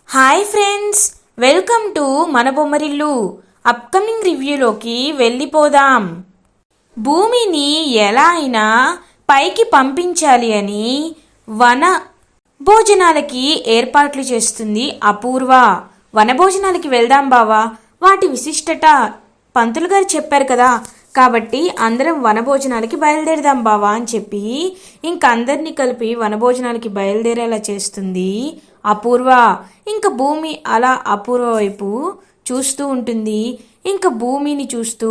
Hi friends, welcome to మన Bommarillu. Upcoming రివ్యూలోకి వెళ్ళిపోదాం. భూమిని ఎలా అయినా పైకి పంపించాలి అని వన భోజనాలకి ఏర్పాట్లు చేస్తుంది అపూర్వ. వనభోజనాలకి వెళ్దాం బావా, వాటి విశిష్టత పంతులు గారు చెప్పారు కదా, కాబట్టి అందరం వనభోజనాలకి బయలుదేరదాం బావా అని చెప్పి అందరినీ కలిపి వనభోజనాలకి బయలుదేరేలా చేస్తుంది అపూర్వ. భూమి అలా అపూర్వ వైపు చూస్తూ ఉంటుంది. భూమిని చూస్తూ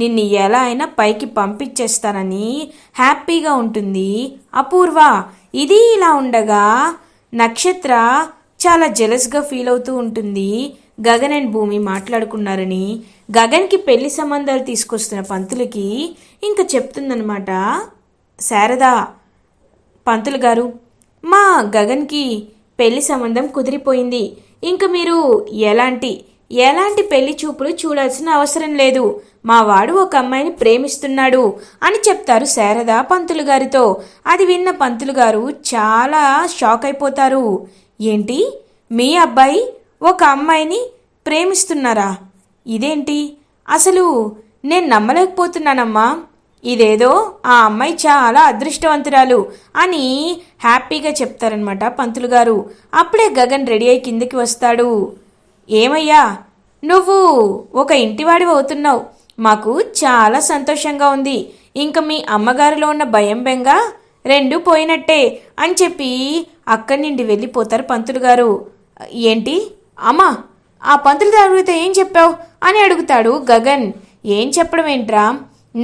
నిన్ను ఎలా అయినా పైకి పంపించేస్తానని హ్యాపీగా ఉంటుంది అపూర్వ. ఇది ఇలా ఉండగా నక్షత్ర చాలా జెలస్గా ఫీల్ అవుతూ ఉంటుంది. గగన్ అండ్ భూమి మాట్లాడుకున్నారని గగన్కి పెళ్లి సంబంధాలు తీసుకొస్తున్న పంతులకి చెప్తుందనమాట శారద. పంతులు గారు, మా గగన్కి పెళ్లి సంబంధం కుదిరిపోయింది. మీరు ఎలాంటి పెళ్లి చూపులు చూడాల్సిన అవసరం లేదు. మా వాడు ఒక అమ్మాయిని ప్రేమిస్తున్నాడు అని చెప్తారు శారద పంతులు గారితో. అది విన్న పంతులు గారు చాలా షాక్ అయిపోతారు. ఏంటి, మీ అబ్బాయి ఒక అమ్మాయిని ప్రేమిస్తున్నారా? ఇదేంటి, అసలు నేను నమ్మలేకపోతున్నానమ్మా. ఇదేదో ఆ అమ్మాయి చాలా అదృష్టవంతురాలు అని హ్యాపీగా చెప్తారనమాట పంతులు గారు. అప్పుడే గగన్ రెడీ అయి కిందకి వస్తాడు. ఏమయ్యా, నువ్వు ఒక ఇంటివాడివి అవుతున్నావు, మాకు చాలా సంతోషంగా ఉంది. మీ అమ్మగారిలో ఉన్న భయం బెంగ రెండూ పోయినట్టే అని చెప్పి అక్కడి నుండి వెళ్ళిపోతారు పంతులు గారు. ఏంటి అమ్మా, ఆ పంతులు గారు అడిగితే ఏం చెప్పావు అని అడుగుతాడు గగన్. ఏం చెప్పడం ఏంట్రా,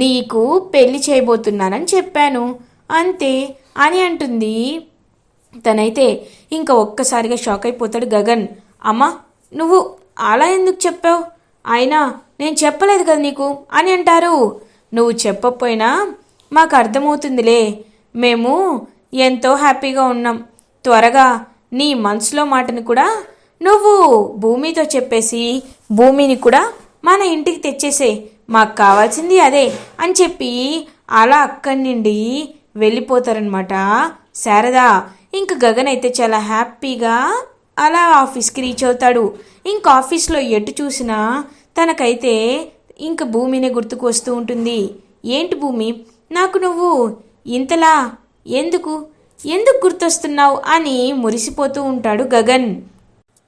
నీకు పెళ్లి చేయబోతున్నానని చెప్పాను అంతే అని అంటుంది తనైతే. ఒక్కసారిగా షాక్ అయిపోతాడు గగన్. అమ్మా, నువ్వు అలా ఎందుకు చెప్పావు? అయినా నేను చెప్పలేదు కదా నీకు అని అంటారు. నువ్వు చెప్పకపోయినా మాకు అర్థమవుతుందిలే, మేము ఎంతో హ్యాపీగా ఉన్నాం. త్వరగా నీ మనసులో మాటను కూడా నువ్వు భూమితో చెప్పేసి భూమిని కూడా మన ఇంటికి తెచ్చేసే, మాకు కావాల్సింది అదే అని చెప్పి అలా అక్కడి నుండి వెళ్ళిపోతారనమాట శారద. గగన్ అయితే చాలా హ్యాపీగా అలా ఆఫీస్కి రీచ్ అవుతాడు. ఆఫీస్లో ఎటు చూసినా తనకైతే భూమినే గుర్తుకు వస్తూ ఉంటుంది. ఏంటి భూమి, నాకు నువ్వు ఇంతలా ఎందుకు గుర్తొస్తున్నావు అని మురిసిపోతూ ఉంటాడు గగన్.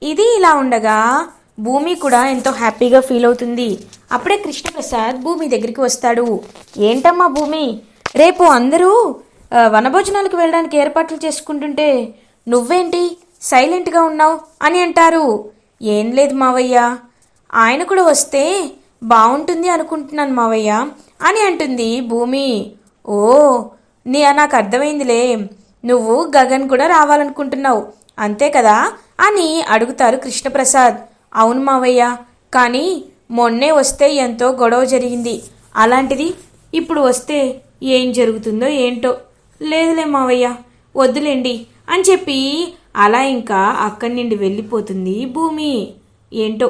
ఇది ఇలా ఉండగా భూమి కూడా ఎంతో హ్యాపీగా ఫీల్ అవుతుంది. అప్పుడే కృష్ణప్రసాద్ భూమి దగ్గరికి వస్తాడు. ఏంటమ్మా భూమి, రేపు అందరూ వనభోజనాలకు వెళ్ళడానికి ఏర్పాట్లు చేసుకుంటుంటే నువ్వేంటి సైలెంట్గా ఉన్నావు అని అంటారు. ఏం లేదు మావయ్య, ఆయన కూడా వస్తే బాగుంటుంది అనుకుంటున్నాను మావయ్య అని అంటుంది భూమి. ఓ, నాకు అర్థమైందిలే, నువ్వు గగన్ కూడా రావాలనుకుంటున్నావు అంతే కదా అని అడుగుతారు కృష్ణప్రసాద్. అవును మావయ్య, కానీ మొన్నే వస్తే ఎంతో గొడవ జరిగింది, అలాంటిది ఇప్పుడు వస్తే ఏం జరుగుతుందో ఏంటో. లేదులే మావయ్య, వద్దులేండి అని చెప్పి అలా అక్కడి నుండి వెళ్ళిపోతుంది భూమి. ఏంటో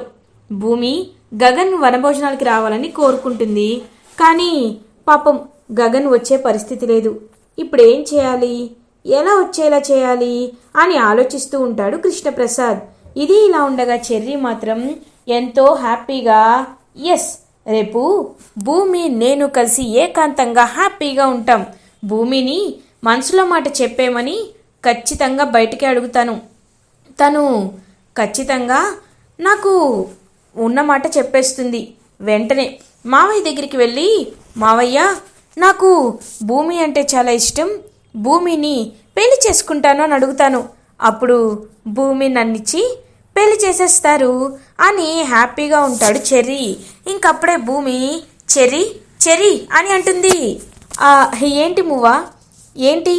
భూమి గగన్ వనభోజనాలకి రావాలని కోరుకుంటుంది, కానీ పాపం గగన్ వచ్చే పరిస్థితి లేదు. ఇప్పుడు ఏం చేయాలి, ఎలా వచ్చేలా చేయాలి అని ఆలోచిస్తూ ఉంటాడు కృష్ణప్రసాద్. ఇది ఇలా ఉండగా చెర్రీ మాత్రం ఎంతో హ్యాపీగా, ఎస్, రేపు భూమి నేను కలిసి ఏకాంతంగా హ్యాపీగా ఉంటాం. భూమిని మనసులో మాట చెప్పేమని ఖచ్చితంగా బయటికి అడుగుతాను. తను ఖచ్చితంగా నాకు ఉన్నమాట చెప్పేస్తుంది. వెంటనే మావయ్య దగ్గరికి వెళ్ళి, మావయ్య, నాకు భూమి అంటే చాలా ఇష్టం, భూమిని పెళ్లి చేసుకుంటాను అని అడుగుతాను. అప్పుడు భూమి నన్నిచ్చి పెళ్లి చేసేస్తారు అని హ్యాపీగా ఉంటాడు చెర్రీ. అప్పుడే భూమి చెర్రీ చెర్రీ అని అంటుంది. ఏంటి మువ్వా, ఏంటి,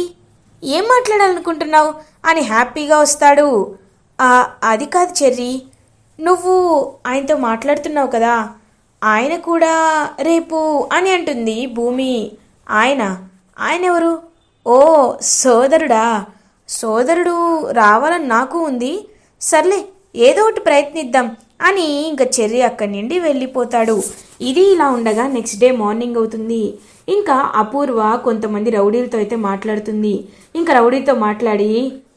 ఏం మాట్లాడాలనుకుంటున్నావు అని హ్యాపీగా వస్తాడు. అది కాదు చెర్రీ, నువ్వు ఆయనతో మాట్లాడుతున్నావు కదా, ఆయన కూడా రేపు అని అంటుంది భూమి. ఆయన ఎవరు? ఓ, సోదరుడా, సోదరుడు రావాలని నాకు ఉంది, సర్లే ఏదో ఒకటి ప్రయత్నిద్దాం అని చెర్రీ అక్కడి నుండి వెళ్ళిపోతాడు. ఇది ఇలా ఉండగా నెక్స్ట్ డే మార్నింగ్ అవుతుంది. అపూర్వ కొంతమంది రౌడీలతో అయితే మాట్లాడుతుంది. రౌడీతో మాట్లాడి,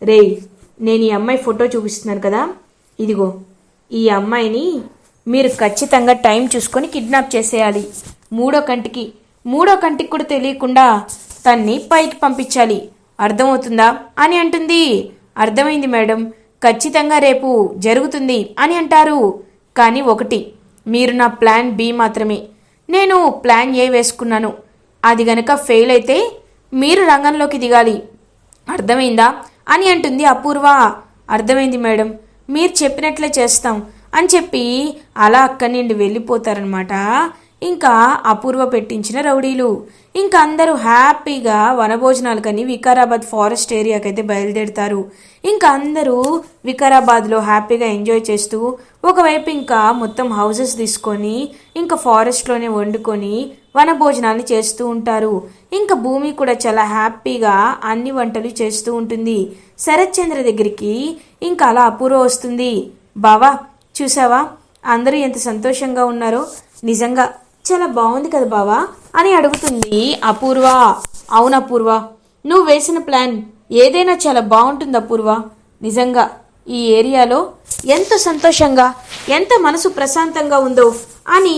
రేయ్, నేను ఈ అమ్మాయి ఫోటో చూపిస్తున్నాను కదా, ఇదిగో ఈ అమ్మాయిని మీరు ఖచ్చితంగా టైం చూసుకొని కిడ్నాప్ చేసేయాలి. మూడో కంటికి కూడా తెలియకుండా తన్ని పైకి పంపించాలి. అర్థమవుతుందా అని అంటుంది. అర్థమైంది మేడం, ఖచ్చితంగా రేపు జరుగుతుంది అని అంటారు. కానీ ఒకటి, మీరు నా ప్లాన్ బి మాత్రమే. నేను ప్లాన్ ఏ వేసుకున్నాను, అది గనక ఫెయిల్ అయితే మీరు రంగంలోకి దిగాలి. అర్థమైందా అని అంటుంది అపూర్వ. అర్థమైంది మేడం, మీరు చెప్పినట్లే చేస్తాం అని చెప్పి అలా అక్కడి నుండి వెళ్ళిపోతారనమాట. ఇంకా అపూర్వ పెట్టించిన రౌడీలు. ఇంకా అందరూ హ్యాపీగా వనభోజనాలకని వికారాబాద్ ఫారెస్ట్ ఏరియాకైతే బయలుదేరుతారు. ఇంకా అందరూ వికారాబాద్లో హ్యాపీగా ఎంజాయ్ చేస్తూ ఒకవైపు ఇంకా మొత్తం హౌసెస్ తీసుకొని ఇంకా ఫారెస్ట్లోనే వండుకొని వనభోజనాలు చేస్తూ ఉంటారు. ఇంకా భూమి కూడా చాలా హ్యాపీగా అన్ని వంటలు చేస్తూ ఉంటుంది. శరత్ చంద్ర దగ్గరికి ఇంకా అలా అపూర్వ వస్తుంది. బావా చూసావా అందరూ ఎంత సంతోషంగా ఉన్నారో, నిజంగా చాలా బాగుంది కదా బావా అని అడుగుతుంది అపూర్వ. అవును అపూర్వ, నువ్వు వేసిన ప్లాన్ ఏదైనా చాలా బాగుంటుంది అపూర్వ. నిజంగా ఈ ఏరియాలో ఎంత సంతోషంగా ఎంత మనసు ప్రశాంతంగా ఉందో అని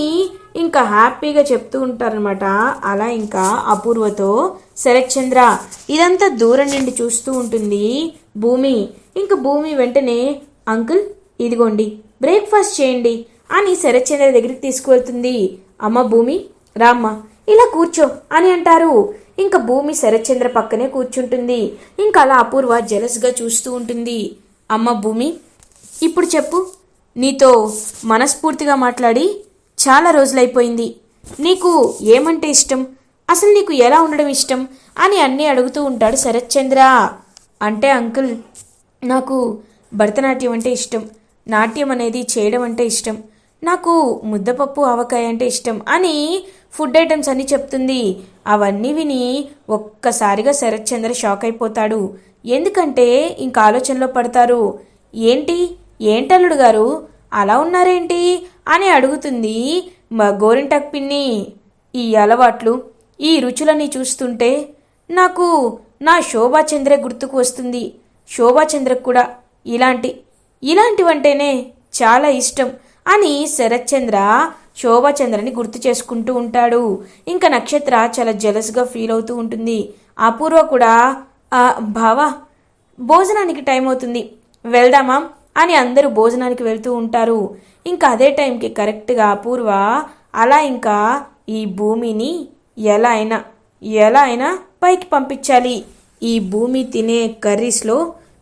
ఇంకా హ్యాపీగా చెప్తూ ఉంటారనమాట. అలా ఇంకా అపూర్వతో శరత్ చంద్ర ఇదంతా దూరం నుండి చూస్తూ ఉంటుంది భూమి. ఇంకా భూమి వెంటనే అంకుల్ ఇదిగోండి బ్రేక్ఫాస్ట్ చేయండి అని శరత్ చంద్ర దగ్గరికి తీసుకువెళ్తుంది. అమ్మ భూమి రామ్మ ఇలా కూర్చో అని అంటారు. ఇంకా భూమి శరత్ చంద్ర పక్కనే కూర్చుంటుంది. ఇంకా అలా అపూర్వ జెలస్గా చూస్తూ ఉంటుంది. అమ్మ భూమి ఇప్పుడు చెప్పు, నీతో మనస్ఫూర్తిగా మాట్లాడి చాలా రోజులైపోయింది. నీకు ఏమంటే ఇష్టం, అసలు నీకు ఎలా ఉండడం ఇష్టం అని అన్నీ అడుగుతూ ఉంటాడు శరత్ చంద్ర. అంటే అంకుల్ నాకు భరతనాట్యం అంటే ఇష్టం, నాట్యం అనేది చేయడం అంటే ఇష్టం, నాకు ముద్దపప్పు ఆవకాయ అంటే ఇష్టం అని ఫుడ్ ఐటమ్స్ అన్నీ చెప్తుంది. అవన్నీ విని ఒక్కసారిగా శరత్ చంద్ర షాక్ అయిపోతాడు. ఎందుకంటే ఇంకా ఆలోచనలో పడతారు. ఏంటల్లుడు గారు అలా ఉన్నారేంటి అని అడుగుతుంది గోరింటాక్ పిన్ని. ఈ అలవాట్లు ఈ రుచులని చూస్తుంటే నాకు నా శోభాచంద్రే గుర్తుకు వస్తుంది. శోభాచంద్రకు కూడా ఇలాంటివంటేనే చాలా ఇష్టం అని శరత్ చంద్ర శోభాచంద్రని గుర్తు చేసుకుంటూ ఉంటాడు. ఇంకా నక్షత్ర చాలా జెలస్గా ఫీల్ అవుతూ ఉంటుంది. అపూర్వ కూడా బావా భోజనానికి టైం అవుతుంది వెళ్దామా అని అందరూ భోజనానికి వెళ్తూ ఉంటారు. ఇంకా అదే టైంకి కరెక్ట్గా అపూర్వ అలా ఇంకా ఈ భూమిని ఎలా అయినా పైకి పంపించాలి, ఈ భూమి తినే కర్రీస్లో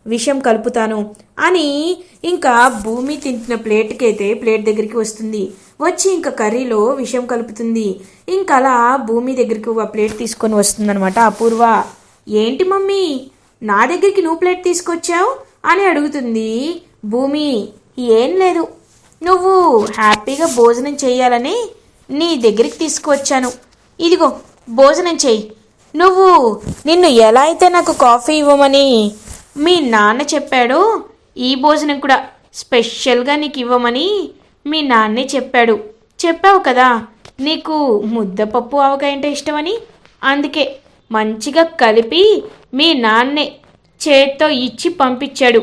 విషం కలుపుతాను అని ఇంకా భూమి తింటున్న ప్లేట్ దగ్గరికి వస్తుంది. వచ్చి ఇంకా కర్రీలో విషం కలుపుతుంది. ఇంకా అలా భూమి దగ్గరికి ఆ ప్లేట్ తీసుకొని వస్తుందనమాట అపూర్వ. ఏంటి మమ్మీ నా దగ్గరికి నువ్వు ప్లేట్ తీసుకొచ్చావు అని అడుగుతుంది భూమి. ఏం లేదు, నువ్వు హ్యాపీగా భోజనం చేయాలని నీ దగ్గరికి తీసుకువచ్చాను. ఇదిగో భోజనం చెయ్యి. నిన్ను ఎలా అయితే నాకు కాఫీ ఇవ్వమని మీ నాన్న చెప్పాడో ఈ భోజనం కూడా స్పెషల్గా నీకు ఇవ్వమని మీ నాన్నే చెప్పావు కదా నీకు ముద్దపప్పు ఆవకాయ అంటే ఇష్టమని. అందుకే మంచిగా కలిపి మీ నాన్నే చేత్తో ఇచ్చి పంపించాడు.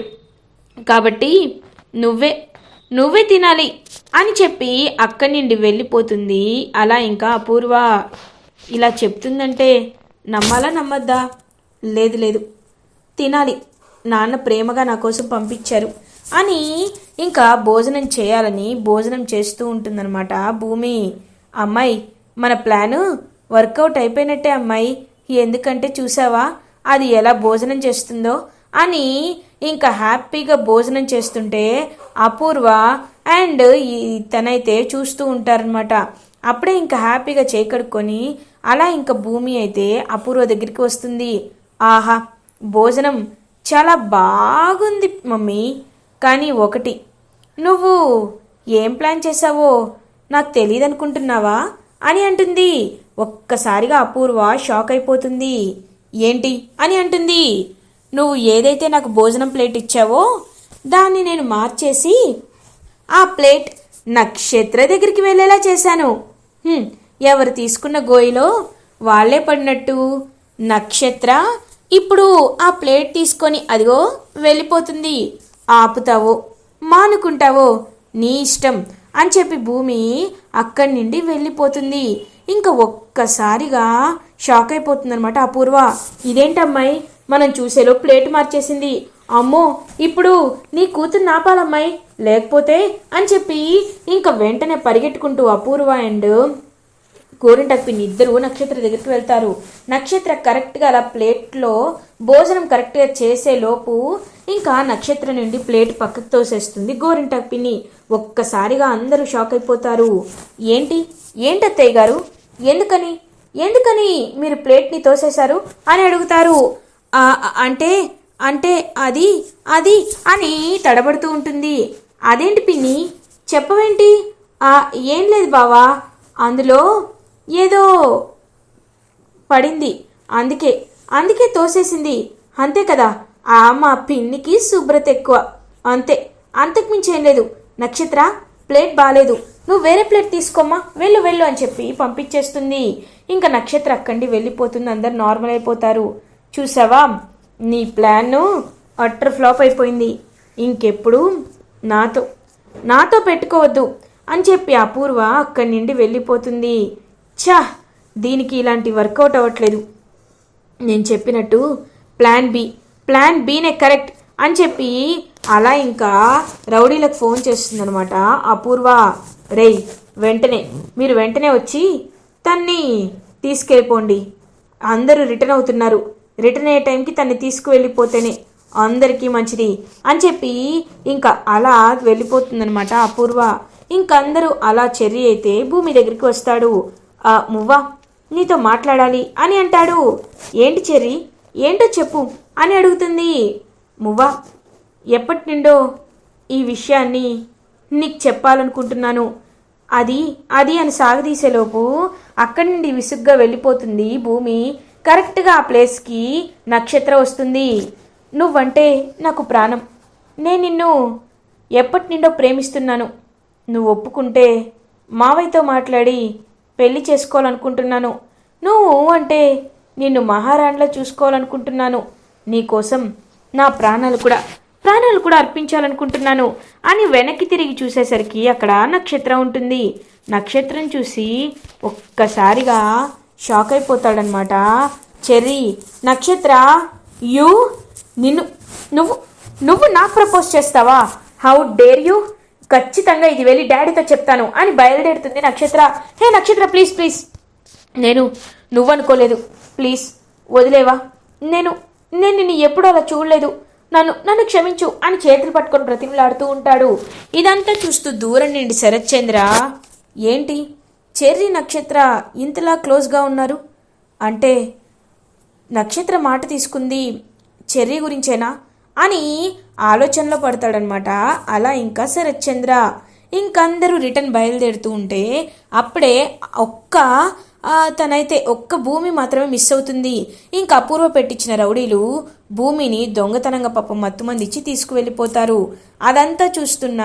కాబట్టి నువ్వే తినాలి అని చెప్పి అక్కడి నుండి వెళ్ళిపోతుంది. అలా ఇంకా అపూర్వ ఇలా చెప్తుందంటే నమ్మాలా నమ్మద్దా? లేదు తినాలి, నాన్న ప్రేమగా నా కోసం పంపించారు అని ఇంకా భోజనం చేయాలని భోజనం చేస్తూ ఉంటుందన్నమాట భూమి. అమ్మాయి మన ప్లాను వర్కౌట్ అయిపోయినట్టే అమ్మాయి, ఎందుకంటే చూసావా అది ఎలా భోజనం చేస్తుందో అని ఇంకా హ్యాపీగా భోజనం చేస్తుంటే అపూర్వ అండ్ తనైతే చూస్తూ ఉంటారనమాట. అప్పుడే ఇంకా హ్యాపీగా చేకడుక్కొని అలా ఇంకా భూమి అయితే అపూర్వ దగ్గరికి వస్తుంది. ఆహా భోజనం చాలా బాగుంది మమ్మీ, కానీ ఒకటి, నువ్వు ఏం ప్లాన్ చేసావో నాకు తెలియదు అనుకుంటున్నావా అని అంటుంది. ఒక్కసారిగా అపూర్వ షాక్ అయిపోతుంది. ఏంటి అని అంటుంది. నువ్వు ఏదైతే నాకు భోజనం ప్లేట్ ఇచ్చావో దాన్ని నేను మార్చేసి ఆ ప్లేట్ నక్షత్ర దగ్గరికి వెళ్ళేలా చేశాను. ఎవరు తీసుకున్న గోయిలో వాళ్లే పడినట్టు నక్షత్ర ఇప్పుడు ఆ ప్లేట్ తీసుకొని అదిగో వెళ్ళిపోతుంది. ఆపుతావో మానుకుంటావో నీ ఇష్టం అని చెప్పి భూమి అక్కడి నుండి వెళ్ళిపోతుంది. ఇంకా ఒక్కసారిగా షాక్ అయిపోతుందనమాట అపూర్వ. ఇదేంటమ్మాయి, మనం చూసేలో ప్లేట్ మార్చేసింది. అమ్మో, ఇప్పుడు నీ కూతురు నాపాలమ్మాయి లేకపోతే అని చెప్పి ఇంకా వెంటనే పరిగెట్టుకుంటూ అపూర్వ అండ్ గోరింటాకు పిన్ని ఇద్దరు నక్షత్ర దగ్గరికి వెళ్తారు. నక్షత్ర కరెక్ట్గా అలా ప్లేట్లో భోజనం కరెక్ట్గా చేసేలోపు ఇంకా నక్షత్ర నుండి ప్లేట్ పక్కకు తోసేస్తుంది గోరింటాకు పిన్ని. ఒక్కసారిగా అందరూ షాక్ అయిపోతారు. ఏంటత్తయ్య గారు, ఎందుకని ఎందుకని మీరు ప్లేట్ని తోసేశారు అని అడుగుతారు. అంటే అంటే అది అది అని తడబడుతూ ఉంటుంది. అదేంటి పిన్ని, చెప్పవేంటి? ఏం లేదు బావా, అందులో ఏదో పడింది, అందుకే అందుకే తోసేసింది, అంతే కదా. మా పిన్నికి శుభ్రత ఎక్కువ, అంతే, అంతకు మించి ఏం లేదు. నక్షత్ర, ప్లేట్ బాగాలేదు, నువ్వు వేరే ప్లేట్ తీసుకోమ్మా, వెళ్ళు వెళ్ళు అని చెప్పి పంపించేస్తుంది. ఇంకా నక్షత్ర అక్కడి వెళ్ళిపోతుంది. అందరు నార్మల్ అయిపోతారు. చూసావా, నీ ప్లాన్ అట్టర్ ఫ్లాప్ అయిపోయింది, ఇంకెప్పుడు నాతో పెట్టుకోవద్దు అని చెప్పి అపూర్వ అక్కడి నుండి వెళ్ళిపోతుంది. ఛా, దీనికి ఇలాంటి వర్కౌట్ అవ్వట్లేదు. నేను చెప్పినట్టు ప్లాన్ బీనే కరెక్ట్ అని చెప్పి అలా ఇంకా రౌడీలకు ఫోన్ చేస్తుందనమాట అపూర్వ. రేయ్, మీరు వెంటనే వచ్చి తన్ని తీసుకెళ్ళిపోండి, అందరూ రిటర్న్ అవుతున్నారు, రిటర్న్ అయ్యే టైంకి తన్ని తీసుకువెళ్ళిపోతేనే అందరికీ మంచిది అని చెప్పి ఇంకా అలా వెళ్ళిపోతుందనమాట అపూర్వ. ఇంకందరూ అలా చెర్రీ అయితే భూమి దగ్గరికి వస్తాడు. మువ్వా, నీతో మాట్లాడాలి అని అంటాడు. ఏంటి చెర్రీ, ఏంటో చెప్పు అని అడుగుతుంది. మువ్వా, ఎప్పటి నుండో ఈ విషయాన్ని నీకు చెప్పాలనుకుంటున్నాను, అది అని సాగదీసేలోపు అక్కడి నుండి విసుగ్గా వెళ్ళిపోతుంది భూమి. కరెక్ట్గా ఆ ప్లేస్కి నక్షత్ర వస్తుంది. నువ్వంటే నాకు ప్రాణం, నేను నిన్ను ఎప్పటి నుండో ప్రేమిస్తున్నాను, నువ్వు ఒప్పుకుంటే మావయ్యతో మాట్లాడి పెళ్లి చేసుకోవాలనుకుంటున్నాను, నువ్వు అంటే నిన్ను మహారాణిలా చూసుకోవాలనుకుంటున్నాను, నీకోసం నా ప్రాణాలు కూడా అర్పించాలనుకుంటున్నాను అని వెనక్కి తిరిగి చూసేసరికి అక్కడ నక్షత్రం ఉంటుంది. నక్షత్రం చూసి ఒక్కసారిగా షాక్ అయిపోతాడనమాట చెర్రీ. నక్షత్ర, నువ్వు నాకు ప్రపోజ్ చేస్తావా? హౌ డేర్ యూ, ఖచ్చితంగా ఇది వెళ్ళి డాడీతో చెప్తాను అని బయలుదేరుతుంది నక్షత్ర. హే నక్షత్ర, ప్లీజ్, నువ్వు అనుకోలేదు, ప్లీజ్ వదిలేవా, నేను నిన్ను ఎప్పుడూ అలా చూడలేదు, నన్ను క్షమించు అని చేతులు పట్టుకొని బ్రతిమలాడుతూ ఉంటాడు. ఇదంతా చూస్తూ దూరం నుండి శరత్చంద్ర, ఏంటి చెర్రీ నక్షత్ర ఇంతలా క్లోజ్గా ఉన్నారు, అంటే నక్షత్ర మాట తీసుకుంది చెర్రీ గురించేనా అని ఆలోచనలో పడతాడనమాట. అలా ఇంకా శరత్చంద్ర ఇంకందరూ రిటర్న్ బయలుదేరుతూ ఉంటే అప్పుడే తనైతే ఒక్క భూమి మాత్రమే మిస్ అవుతుంది. ఇంకా అపూర్వ పెట్టించిన రౌడీలు భూమిని దొంగతనంగా పాపం మత్తుమంది ఇచ్చి తీసుకువెళ్ళిపోతారు. అదంతా చూస్తున్న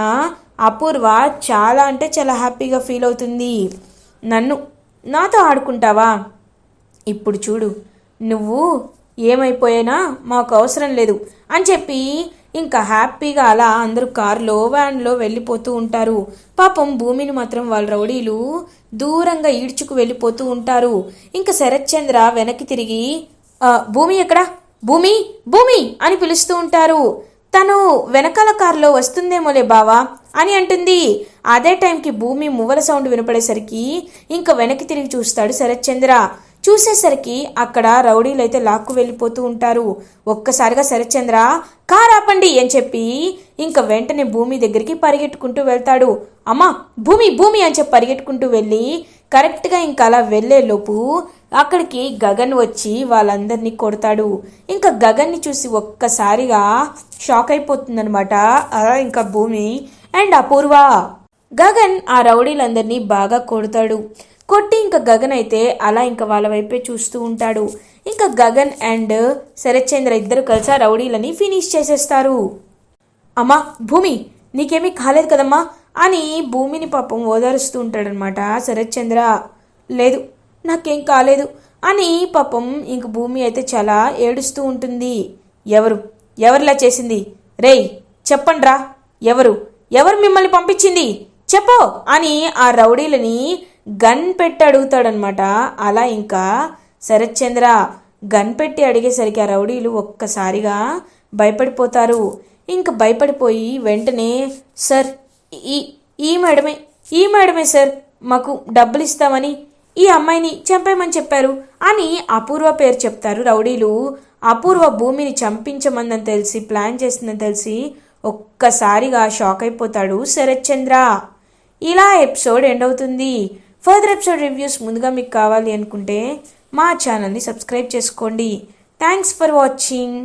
అపూర్వ చాలా అంటే చాలా హ్యాపీగా ఫీల్ అవుతుంది. నాతో ఆడుకుంటావా? ఇప్పుడు చూడు, నువ్వు ఏమైపోయినా మాకు అవసరం లేదు అని చెప్పి ఇంకా హ్యాపీగా అలా అందరూ కారులో వ్యాన్లో వెళ్ళిపోతూ ఉంటారు. పాపం భూమిని మాత్రం వాళ్ళ రౌడీలు దూరంగా ఈడ్చుకు వెళ్ళిపోతూ ఉంటారు. ఇంకా శరత్చంద్ర వెనక్కి తిరిగి భూమి ఎక్కడా, భూమి అని పిలుస్తూ ఉంటారు. తను వెనకాల కారులో వస్తుందేమోలే బావా అని అంటుంది. అదే టైంకి భూమి మువ్వల సౌండ్ వినపడేసరికి ఇంకా వెనక్కి తిరిగి చూస్తాడు శరత్చంద్ర. చూసేసరికి అక్కడ రౌడీలు అయితే లాక్కు వెళ్ళిపోతూ ఉంటారు. ఒక్కసారిగా శరత్చంద్ర కార్ ఆపండి అని చెప్పి ఇంకా వెంటనే భూమి దగ్గరికి పరిగెట్టుకుంటూ వెళ్తాడు. అమ్మా భూమి అని చెప్పి పరిగెట్టుకుంటూ వెళ్ళి కరెక్ట్గా ఇంకా అలా వెళ్ళేలోపు అక్కడికి గగన్ వచ్చి వాళ్ళందరినీ కొడతాడు. ఇంకా గగన్ని చూసి ఒక్కసారిగా షాక్ అయిపోతుందనమాట అలా ఇంకా భూమి అండ్ అపూర్వ. గగన్ ఆ రౌడీలందరినీ బాగా కొడతాడు. కొట్టి ఇంకా గగన్ అయితే అలా ఇంకా వాళ్ళ వైపే చూస్తూ ఉంటాడు. ఇంకా గగన్ అండ్ శరత్చంద్ర ఇద్దరు కలిసి ఆ రౌడీలని ఫినిష్ చేసేస్తారు. అమ్మా భూమి, నీకేమీ కాలేదు కదమ్మా అని భూమిని పాపం ఓదారుస్తూ ఉంటాడనమాట శరత్చంద్ర. లేదు, నాకేం కాలేదు అని పాపం ఇంక భూమి అయితే చాలా ఏడుస్తూ ఉంటుంది. ఎవరిలా చేసింది? రేయ్ చెప్పండ్రా, ఎవరు ఎవరు మిమ్మల్ని పంపించింది చెప్పు అని ఆ రౌడీలని గన్ పెట్టి అడుగుతాడనమాట. అలా ఇంకా శరత్ చంద్ర గన్ పెట్టి అడిగేసరికి ఆ రౌడీలు ఒక్కసారిగా భయపడిపోతారు. ఇంక భయపడిపోయి వెంటనే సార్ ఈ ఈ మేడమే సార్ మాకు డబ్బులు ఇస్తామని ఈ అమ్మాయిని చంపేయమని చెప్పారు అని అపూర్వ పేరు చెప్తారు రౌడీలు. అపూర్వ భూమిని చంపించమందని తెలిసి ప్లాన్ చేసిందని తెలిసి ఒక్కసారిగా షాక్ అయిపోతాడు శరత్ చంద్ర. ఇలా ఎపిసోడ్ ఎండ్ అవుతుంది. ఫర్దర్ ఎపిసోడ్ రివ్యూస్ ముందుగా మీకు కావాలి అనుకుంటే మా ఛానల్ని సబ్స్క్రైబ్ చేసుకోండి. Thanks for watching.